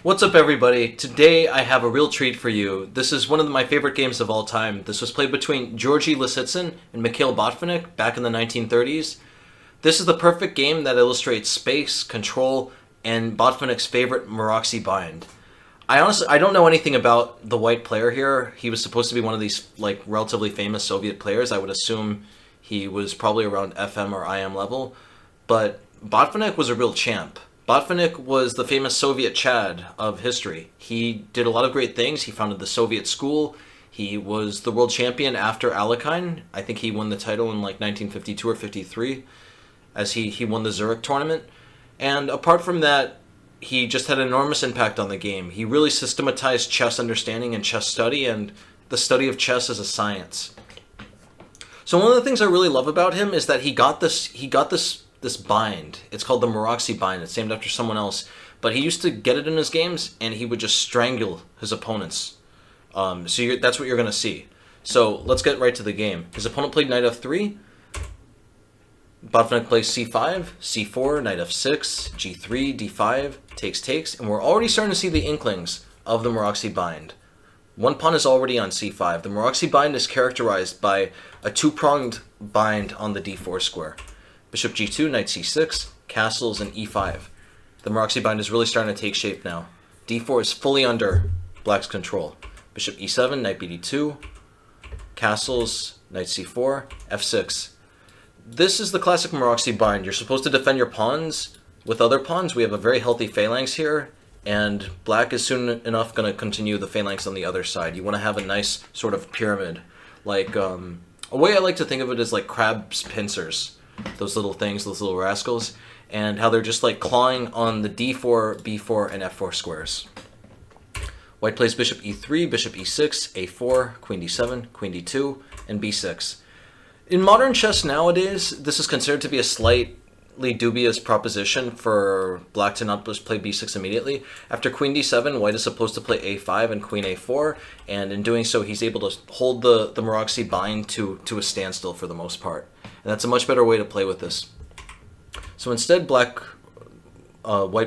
What's up, everybody? Today I have a real treat for you. This is one of my favorite games of all time. This was played between Georgy Lisitsyn and Mikhail Botvinnik back in the 1930s. This is the perfect game that illustrates space, control, and Botvinnik's favorite Maroczy bind. I don't know anything about the white player here. He was supposed to be one of these relatively famous Soviet players. I would assume he was probably around FM or IM level, but Botvinnik was a real champ. Botvinnik was the famous Soviet Chad of history. He did a lot of great things. He founded the Soviet school. He was the world champion after Alekhine. I think he won the title in 1952 or 53 as he won the Zurich tournament. And apart from that, he just had an enormous impact on the game. He really systematized chess understanding and chess study and the study of chess as a science. So one of the things I really love about him is that he got this bind. It's called the Maroczy bind. It's named after someone else. But he used to get it in his games, and he would just strangle his opponents. That's what you're going to see. So let's get right to the game. His opponent played knight f3. Botvinnik plays c5, c4, knight f6, g3, d5, takes, and we're already starting to see the inklings of the Maroczy bind. One pawn is already on c5. The Maroczy bind is characterized by a two-pronged bind on the d4 square. Bishop g2, knight c6, castles, and e5. The Maroczy bind is really starting to take shape now. d4 is fully under black's control. Bishop e7, knight bd2, castles, knight c4, f6. This is the classic Maroczy bind. You're supposed to defend your pawns with other pawns. We have a very healthy phalanx here, and black is soon enough going to continue the phalanx on the other side. You want to have a nice sort of pyramid. A way I like to think of it is like crab's pincers. Those little things, those little rascals, and how they're just clawing on the d4, b4, and f4 squares. White plays bishop e3, bishop e6, a4, queen d7, queen d2, and b6. In modern chess nowadays, this is considered to be a slightly dubious proposition for black to not just play b6 immediately. After queen d7, white is supposed to play a5 and queen a4, and in doing so, he's able to hold the Maroczy bind to a standstill for the most part. And that's a much better way to play with this. So instead, white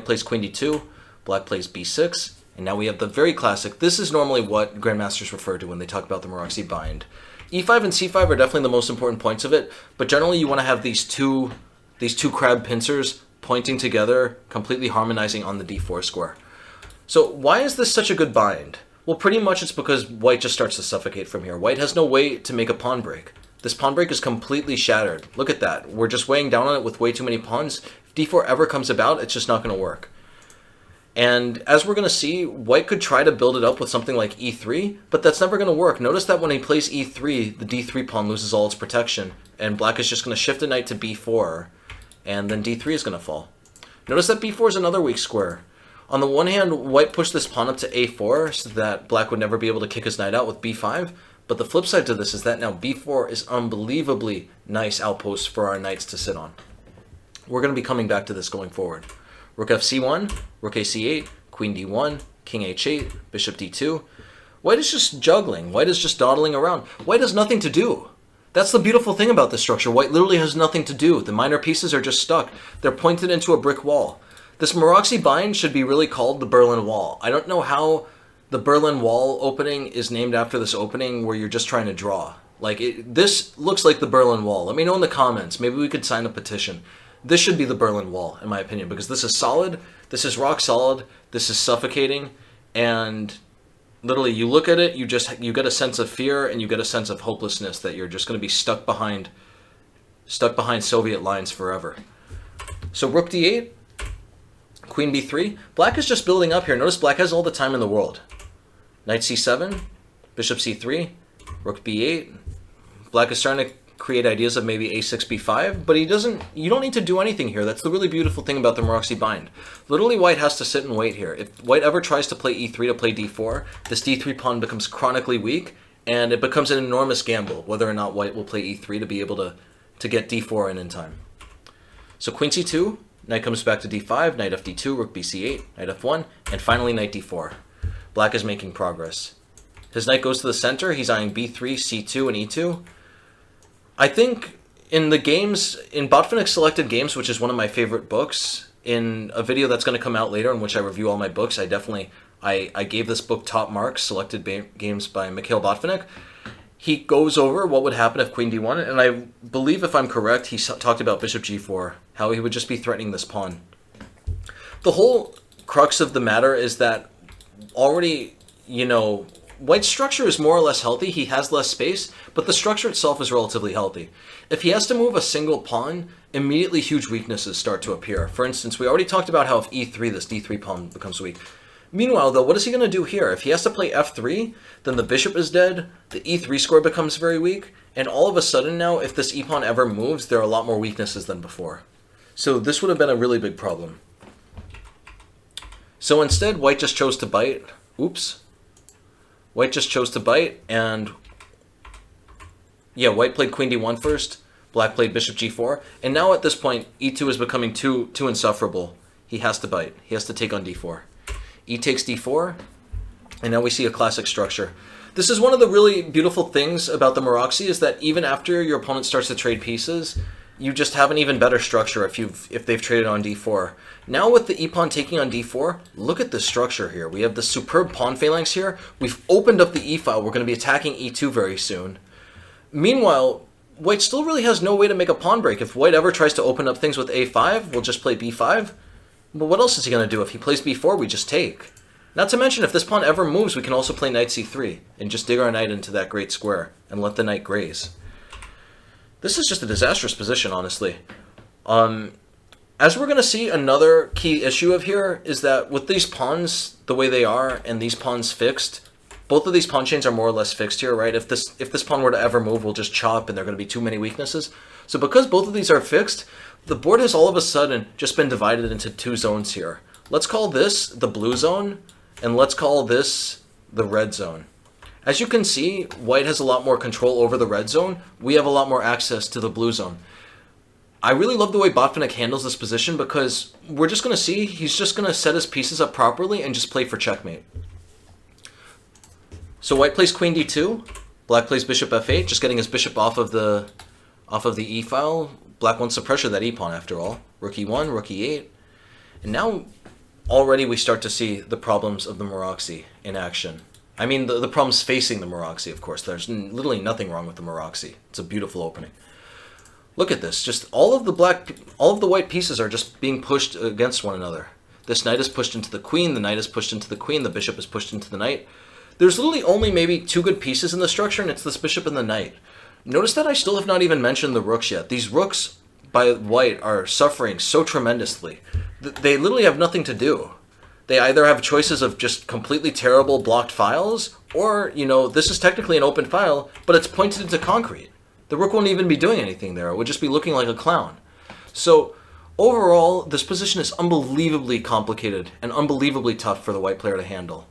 plays queen d2, black plays b6, and now we have the very classic. This is normally what grandmasters refer to when they talk about the Maroczy bind. e5 and c5 are definitely the most important points of it, but generally you want to have these two crab pincers pointing together, completely harmonizing on the d4 square. So why is this such a good bind? Well, pretty much it's because white just starts to suffocate from here. White has no way to make a pawn break. This pawn break is completely shattered. Look at that. We're just weighing down on it with way too many pawns. If d4 ever comes about, it's just not going to work. And as we're going to see, white could try to build it up with something like e3, but that's never going to work. Notice that when he plays e3, the d3 pawn loses all its protection, and black is just going to shift a knight to b4, and then d3 is going to fall. Notice that b4 is another weak square. On the one hand, white pushed this pawn up to a4 so that black would never be able to kick his knight out with b5, but the flip side to this is that now b4 is unbelievably nice outpost for our knights to sit on. We're going to be coming back to this going forward. Rook fc1, rook ac8, queen d1, king h8, bishop d2. White is just juggling. White is just dawdling around. White has nothing to do. That's the beautiful thing about this structure. White literally has nothing to do. The minor pieces are just stuck. They're pointed into a brick wall. This Maroczy bind should be really called the Berlin Wall. I don't know how the Berlin Wall opening is named after this opening where you're just trying to draw. This looks like the Berlin Wall. Let me know in the comments. Maybe we could sign a petition. This should be the Berlin Wall, in my opinion, because this is solid, this is rock solid, this is suffocating, and literally you look at it, you get a sense of fear and you get a sense of hopelessness that you're just going to be stuck behind Soviet lines forever. So rook d8, queen b3. Black is just building up here. Notice black has all the time in the world. Knight c7, bishop c3, rook b8. Black is starting to create ideas of maybe a6, b5, but you don't need to do anything here. That's the really beautiful thing about the Maroczy bind. Literally, white has to sit and wait here. If white ever tries to play e3 to play d4, this d3 pawn becomes chronically weak, and it becomes an enormous gamble whether or not white will play e3 to be able to get d4 in time. So queen c2, knight comes back to d5, knight fd2, rook bc8, knight f1, and finally knight d4. Black is making progress. His knight goes to the center. He's eyeing b3, c2, and e2. I think in Botvinnik's Selected Games, which is one of my favorite books, in a video that's going to come out later in which I review all my books. I gave this book top marks, selected games by Mikhail Botvinnik. He goes over what would happen if queen d1, and I believe, if I'm correct, he talked about bishop g4, how he would just be threatening this pawn. The whole crux of the matter is that already, White's structure is more or less healthy. He has less space, but the structure itself is relatively healthy. If he has to move a single pawn, immediately huge weaknesses start to appear. For instance, we already talked about how if e3, this d3 pawn becomes weak. Meanwhile, though, what is he going to do here? If he has to play f3, then the bishop is dead, the e3 square becomes very weak, and all of a sudden now, if this e-pawn ever moves, there are a lot more weaknesses than before. So this would have been a really big problem. So instead, White just chose to bite. Oops. White just chose to bite, and yeah, White played queen d1 first, Black played bishop g4, and now at this point, e2 is becoming too insufferable. He has to bite. He has to take on d4. E takes d4, and now we see a classic structure. This is one of the really beautiful things about the Maroczy, is that even after your opponent starts to trade pieces, you just have an even better structure if they've traded on d4. Now with the e-pawn taking on d4, look at this structure here. We have this superb pawn phalanx here. We've opened up the e-file. We're going to be attacking e2 very soon. Meanwhile, White still really has no way to make a pawn break. If White ever tries to open up things with a5, we'll just play b5. But what else is he going to do? If he plays b4, we just take. Not to mention, if this pawn ever moves, we can also play knight c3 and just dig our knight into that great square and let the knight graze. This is just a disastrous position, honestly. As we're going to see, another key issue of here is that with these pawns the way they are and these pawns fixed, both of these pawn chains are more or less fixed here, right? If this pawn were to ever move, we'll just chop and there are going to be too many weaknesses. So because both of these are fixed, the board has all of a sudden just been divided into two zones here. Let's call this the blue zone, and let's call this the red zone. As you can see, White has a lot more control over the red zone. We have a lot more access to the blue zone. I really love the way Botvinnik handles this position because we're just going to see he's just going to set his pieces up properly and just play for checkmate. So White plays queen d2, Black plays bishop f8, just getting his bishop off of the e-file. Black wants to pressure that e-pawn after all. Rook e1, rook e8. And now already we start to see the problems of the Maroczy in action. I mean the problems facing the Maroczy, of course. There's literally nothing wrong with the Maroczy. It's a beautiful opening. Look at this. Just all of the white pieces are just being pushed against one another. This knight is pushed into the queen, the knight is pushed into the queen, the bishop is pushed into the knight. There's literally only maybe two good pieces in the structure, and it's this bishop and the knight. Notice that I still have not even mentioned the rooks yet. These rooks by White are suffering so tremendously. They literally have nothing to do. They either have choices of just completely terrible blocked files, or, this is technically an open file, but it's pointed into concrete. The rook won't even be doing anything there. It would just be looking like a clown. So, overall, this position is unbelievably complicated and unbelievably tough for the white player to handle.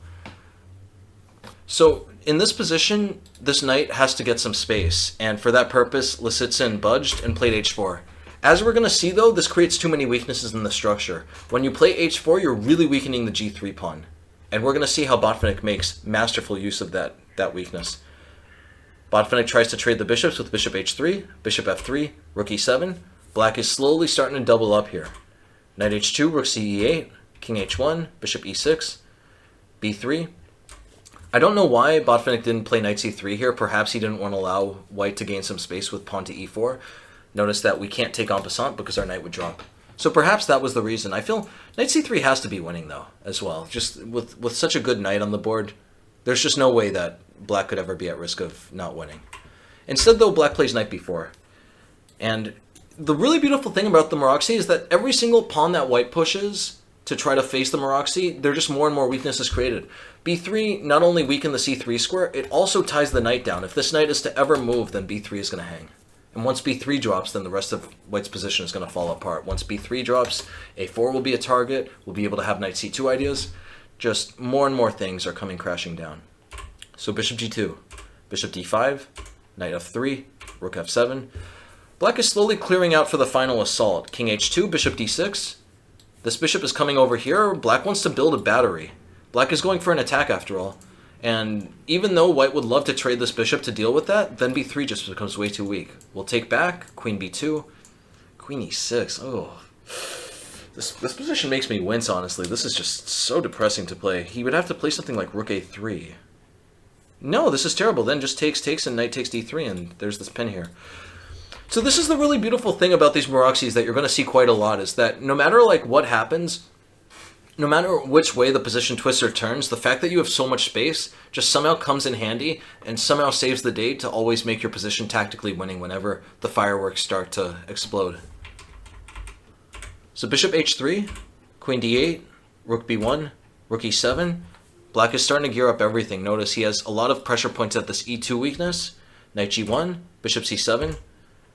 So, in this position, this knight has to get some space, and for that purpose, Lisitsyn budged and played h4. As we're going to see, though, this creates too many weaknesses in the structure. When you play h4, you're really weakening the g3 pawn. And we're going to see how Botvinnik makes masterful use of that weakness. Botvinnik tries to trade the bishops with bishop h3, bishop f3, rook e7. Black is slowly starting to double up here. Knight h2, rook ce8, king h1, bishop e6, b3. I don't know why Botvinnik didn't play knight c3 here. Perhaps he didn't want to allow white to gain some space with pawn to e4. Notice that we can't take en passant because our knight would drop. So perhaps that was the reason. I feel knight c3 has to be winning, though, as well. Just with such a good knight on the board, there's just no way that Black could ever be at risk of not winning. Instead, though, Black plays knight b4. And the really beautiful thing about the Maroczy is that every single pawn that White pushes to try to face the Maroczy, there are just more and more weaknesses created. b3 not only weaken the c3 square, it also ties the knight down. If this knight is to ever move, then b3 is going to hang. And once b3 drops, then the rest of White's position is going to fall apart. Once b3 drops, a4 will be a target. We'll be able to have knight c2 ideas. Just more and more things are coming crashing down. So bishop g2, bishop d5, knight f3, rook f7. Black is slowly clearing out for the final assault. King h2, bishop d6. This bishop is coming over here. Black wants to build a battery. Black is going for an attack after all. And even though White would love to trade this bishop to deal with that, then b3 just becomes way too weak. We'll take back, queen b2, queen e6. Oh, This position makes me wince, honestly. This is just so depressing to play. He would have to play something like rook a3. No, this is terrible. Then just takes, and knight takes d3, and there's this pin here. So this is the really beautiful thing about these Maroczys that you're going to see quite a lot, is that no matter like what happens, no matter which way the position twists or turns, the fact that you have so much space just somehow comes in handy and somehow saves the day to always make your position tactically winning whenever the fireworks start to explode. So bishop h3, queen d8, rook b1, rook e7. Black is starting to gear up everything. Notice he has a lot of pressure points at this e2 weakness. Knight g1, bishop c7,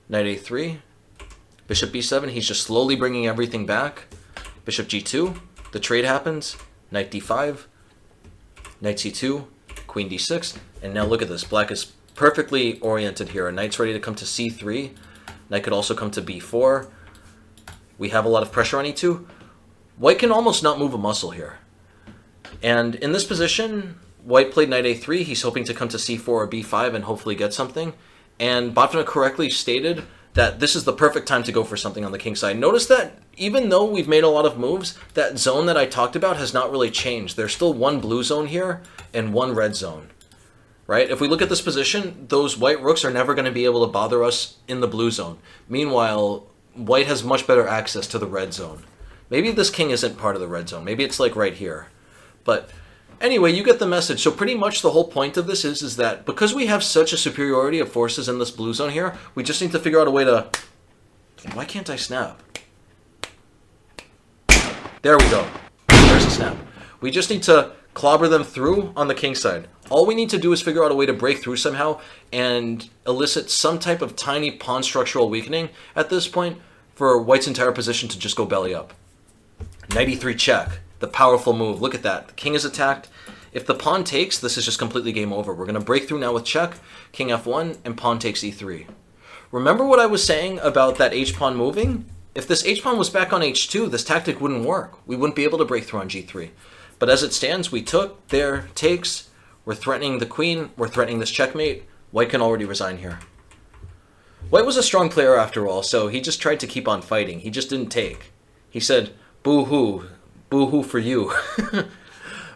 knight a3, bishop b7. He's just slowly bringing everything back. Bishop g2, the trade happens. Knight d5, knight c2, queen d6. And now look at this. Black is perfectly oriented here. A knight's ready to come to c3. Knight could also come to b4. We have a lot of pressure on e2. White can almost not move a muscle here. And in this position, White played knight a3. He's hoping to come to c4 or b5 and hopefully get something. And Botvinnik correctly stated that this is the perfect time to go for something on the king side. Notice that even though we've made a lot of moves, that zone that I talked about has not really changed. There's still one blue zone here and one red zone. Right? If we look at this position, those white rooks are never going to be able to bother us in the blue zone. Meanwhile, White has much better access to the red zone. Maybe this king isn't part of the red zone. Maybe it's like right here. But anyway, you get the message. So pretty much the whole point of this is that because we have such a superiority of forces in this blue zone here, we just need to figure out a way to... Why can't I snap? There we go. There's a snap. We just need to clobber them through on the king side. All we need to do is figure out a way to break through somehow and elicit some type of tiny pawn structural weakening at this point for White's entire position to just go belly up. Knight e3 check. The powerful move. Look at that. The king is attacked. If the pawn takes, this is just completely game over. We're going to break through now with check, king f1, and pawn takes e3. Remember what I was saying about that h-pawn moving? If this h-pawn was back on h2, this tactic wouldn't work. We wouldn't be able to break through on g3. But as it stands, we took, there, takes. We're threatening the queen. We're threatening this checkmate. White can already resign here. White was a strong player after all, so he just tried to keep on fighting. He just didn't take. He said, boo-hoo. Boo-hoo for you.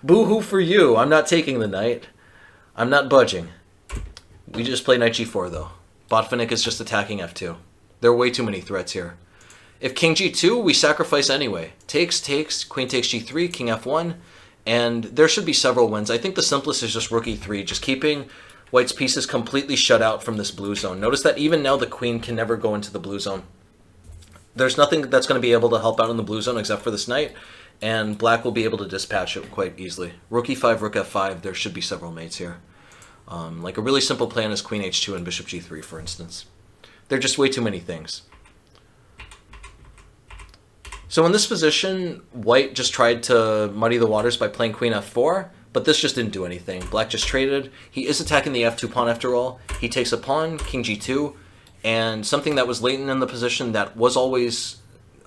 Boo-hoo for you. I'm not taking the knight. I'm not budging. We just play knight g4, though. Botvinnik is just attacking f2. There are way too many threats here. If king g2, we sacrifice anyway. Takes, queen takes g3, king f1, and there should be several wins. I think the simplest is just rook e3, just keeping White's pieces completely shut out from this blue zone. Notice that even now the queen can never go into the blue zone. There's nothing that's going to be able to help out in the blue zone except for this knight, and Black will be able to dispatch it quite easily. Rook e5, rook f5, there should be several mates here. Like a really simple plan is queen h2 and bishop g3, for instance. There are just way too many things. So in this position, White just tried to muddy the waters by playing queen f4, but this just didn't do anything. Black just traded. He is attacking the f2 pawn after all. He takes a pawn, king g2, and something that was latent in the position that was always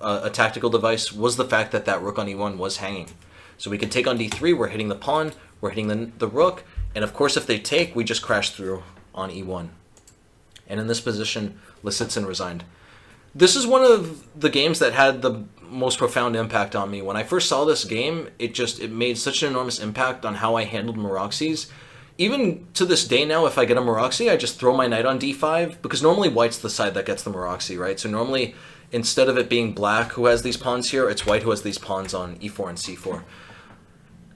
a tactical device was the fact that that rook on e1 was hanging. So we can take on d3, we're hitting the pawn, we're hitting the rook, and of course if they take, we just crash through on e1. And in this position, Lisitsyn resigned. This is one of the games that had the most profound impact on me. When I first saw this game, it made such an enormous impact on how I handled Maroczys. Even to this day now, if I get a Maroczy, I just throw my knight on d5, because normally White's the side that gets the Maroczy, right? So normally, instead of it being Black who has these pawns here, it's White who has these pawns on e4 and c4.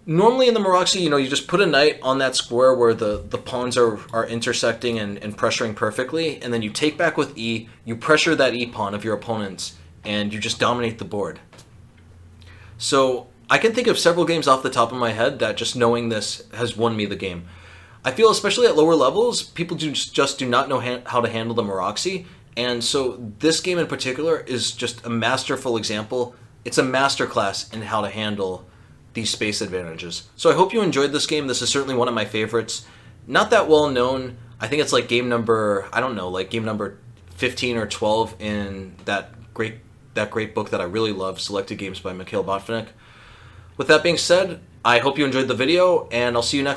Normally in the Maroczy, you just put a knight on that square where the pawns are intersecting and pressuring perfectly, and then you take back with e, you pressure that e pawn of your opponent's, and you just dominate the board. So I can think of several games off the top of my head that just knowing this has won me the game. I feel especially at lower levels, people just do not know how to handle the Maroczy, and so this game in particular is just a masterful example. It's a masterclass in how to handle these space advantages. So I hope you enjoyed this game. This is certainly one of my favorites. Not that well known. I think it's like game number, I don't know, like game number 15 or 12 in that great book that I really love, Selected Games by Mikhail Botvinnik. With that being said, I hope you enjoyed the video, and I'll see you next time.